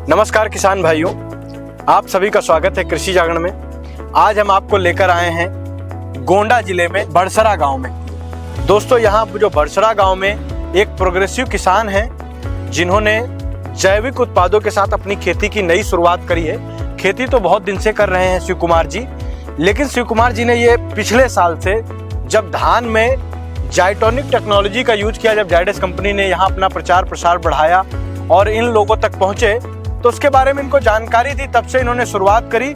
नमस्कार किसान भाइयों, आप सभी का स्वागत है कृषि जागरण में। आज हम आपको लेकर आए हैं गोंडा जिले में बड़सरा गांव में। दोस्तों, यहाँ जो बड़सरा गांव में एक प्रोग्रेसिव किसान हैं जिन्होंने जैविक उत्पादों के साथ अपनी खेती की नई शुरुआत करी है। खेती तो बहुत दिन से कर रहे हैं शिव कुमार जी, लेकिन शिव कुमार जी ने ये पिछले साल से जब धान में जाइटोनिक टेक्नोलॉजी का यूज किया, जब जायडेस कंपनी ने यहाँ अपना प्रचार प्रसार बढ़ाया और इन लोगों तक पहुँचे, तो उसके बारे में इनको जानकारी दी। तब से इन्होंने शुरुआत करी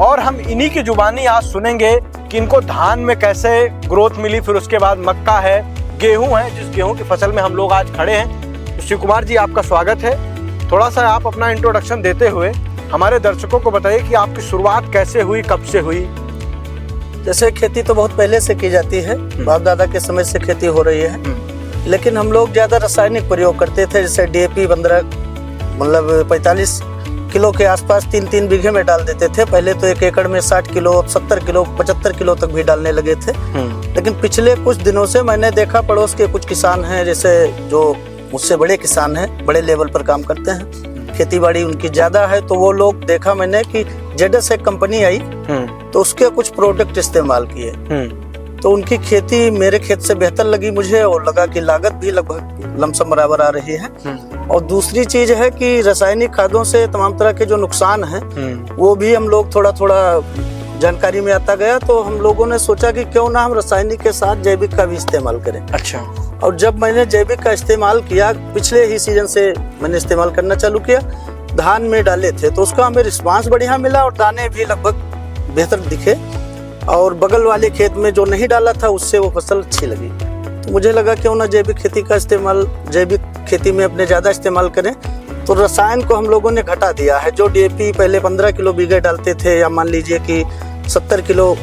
और हम इन्हीं की जुबानी आज सुनेंगे कि इनको धान में कैसे ग्रोथ मिली। फिर उसके बाद मक्का है, गेहूं है, जिस गेहूं की फसल में हम लोग आज खड़े हैं। तो शिव कुमार जी, आपका स्वागत है। थोड़ा सा आप अपना इंट्रोडक्शन देते हुए हमारे दर्शकों को बताइए कि आपकी शुरुआत कैसे हुई, कब से हुई। जैसे खेती तो बहुत पहले से की जाती है, बाप दादा के समय से खेती हो रही है, लेकिन हम लोग ज्यादा रासायनिक प्रयोग करते थे। जैसे DAP 45 किलो के आसपास 3-3 बीघे में डाल देते थे। पहले तो 1 एकड़ में 60 किलो, 70 किलो, 75 किलो तक भी डालने लगे थे। लेकिन पिछले कुछ दिनों से मैंने देखा, पड़ोस के कुछ किसान हैं जैसे जो मुझसे बड़े किसान हैं, बड़े लेवल पर काम करते हैं, खेती बाड़ी उनकी ज्यादा है, तो वो लोग देखा मैंने कि जेडस एक कंपनी आई तो उसके कुछ प्रोडक्ट इस्तेमाल किए, तो उनकी खेती मेरे खेत से बेहतर लगी मुझे, और लगा कि लागत भी लगभग लमसम बराबर आ रही है। और दूसरी चीज है कि रासायनिक खादों से तमाम तरह के जो नुकसान हैं वो भी हम लोग थोड़ा थोड़ा जानकारी में आता गया, तो हम लोगों ने सोचा कि क्यों ना हम रासायनिक के साथ जैविक का भी इस्तेमाल करें। अच्छा। और जब मैंने जैविक का इस्तेमाल किया, पिछले ही सीजन से मैंने इस्तेमाल करना चालू किया, धान में डाले थे तो उसका हमें रिस्पांस बढ़िया मिला और दाने भी लगभग बेहतर दिखे। और बगल वाले खेत में जो नहीं डाला था उससे वो फसल अच्छी लगी, तो मुझे लगा क्यों ना जैविक खेती का इस्तेमाल, जैविक खेती में अपने ज़्यादा इस्तेमाल करें। तो रसायन को हम लोगों ने घटा दिया है। जो DAP पहले 15 किलो बीघे डालते थे, या मान लीजिए कि 70 किलो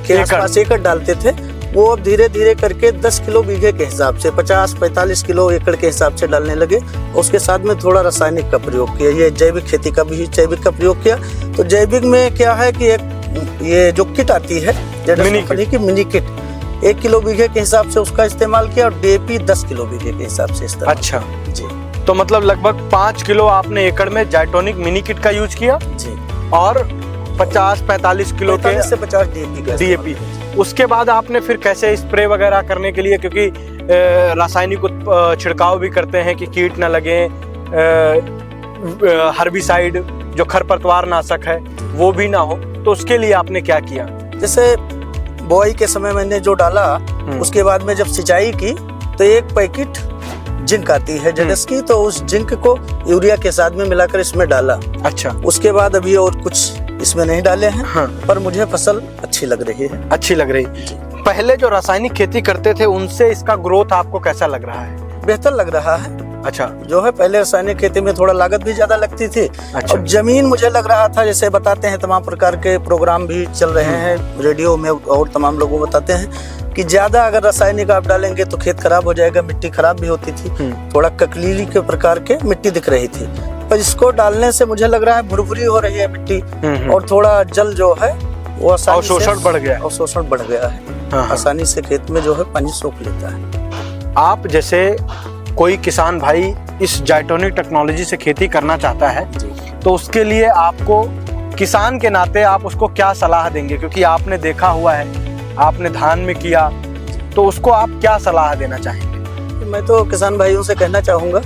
के आसपास एकड़ डालते थे, वो अब धीरे धीरे करके 10 किलो बीघे के हिसाब से 50-45 किलो एकड़ के हिसाब से डालने लगे। उसके साथ में थोड़ा रासायनिक का प्रयोग किया, ये जैविक खेती का भी जैविक का प्रयोग किया। तो जैविक में क्या है कि एक ये जो किट आती है कंपनी की मिनी किट, 1 किलो बीघे के हिसाब से उसका इस्तेमाल किया, और DAP 10 किलो बीघे के हिसाब से इस्तेमाल। अच्छा जी। तो मतलब लगभग 5 किलो आपने एकड़ में जाइटोनिक मिनी किट का यूज किया जी, और 50-45 किलो के 45 से 50 DAP। उसके बाद आपने फिर कैसे स्प्रे वगैरह करने के लिए, क्योंकि रासायनिक छिड़काव भी करते हैं कि कीट ना लगे, हर्बिसाइड जो खरपतवार नाशक है वो भी ना हो, तो उसके लिए आपने क्या किया? जैसे बुआई के समय मैंने जो डाला, उसके बाद में जब सिंचाई की तो 1 पैकेट जिंक आती है जेडस की, तो उस जिंक को यूरिया के साथ में मिलाकर इसमें डाला। अच्छा। उसके बाद अभी और कुछ इसमें नहीं डाले हैं। हाँ। पर मुझे फसल अच्छी लग रही है। अच्छी लग रही। पहले जो रासायनिक खेती करते थे उनसे इसका ग्रोथ आपको कैसा लग रहा है? बेहतर लग रहा है। अच्छा। जो है पहले रासायनिक खेती में थोड़ा लागत भी ज्यादा लगती थी। अच्छा। और जमीन मुझे लग रहा था, जैसे बताते हैं तमाम प्रकार के प्रोग्राम भी चल रहे हैं रेडियो में, और तमाम लोगों बताते हैं कि ज्यादा अगर रासायनिक आप डालेंगे तो खेत खराब हो जाएगा। मिट्टी खराब भी होती थी, थोड़ा ककलीली के प्रकार के मिट्टी दिख रही थी, पर इसको डालने से मुझे लग रहा है भुरभुरी हो रही है मिट्टी, और थोड़ा जल जो है वो अवशोषण बढ़ गया, अवशोषण बढ़ गया है। आसानी से खेत में जो है पानी सोख लेता है। आप जैसे कोई किसान भाई इस जाइटोनिक टेक्नोलॉजी से खेती करना चाहता है, तो उसके लिए आपको किसान के नाते आप उसको क्या सलाह देंगे? क्योंकि आपने देखा हुआ है, आपने धान में किया, तो उसको आप क्या सलाह देना चाहेंगे? मैं तो किसान भाइयों से कहना चाहूँगा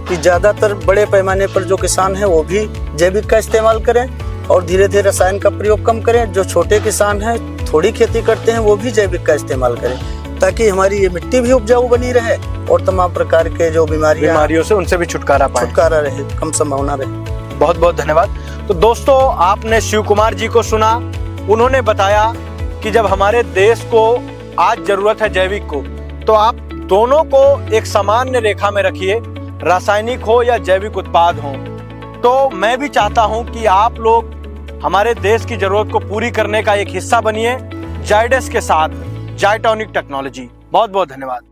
कि ज़्यादातर बड़े पैमाने पर जो किसान हैं वो भी जैविक का इस्तेमाल करें, और धीरे धीरे रसायन का प्रयोग कम करें। जो छोटे किसान हैं, थोड़ी खेती करते हैं, वो भी जैविक का इस्तेमाल करें, ताकि हमारी ये मिट्टी भी उपजाऊ बनी रहे और तमाम प्रकार के जो बीमारियों से उनसे भी छुटकारा रहे, कम संभावना रहे। बहुत बहुत धन्यवाद। तो दोस्तों, आपने शिव कुमार जी को सुना। उन्होंने बताया कि जब हमारे देश को आज जरूरत है जैविक को, तो आप दोनों को एक सामान्य रेखा में रखिए, रासायनिक हो या जैविक उत्पाद हो। तो मैं भी चाहता हूं कि आप लोग हमारे देश की जरूरत को पूरी करने का एक हिस्सा बनिए जायडेस के साथ, जाइटोनिक टेक्नोलॉजी। बहुत बहुत धन्यवाद।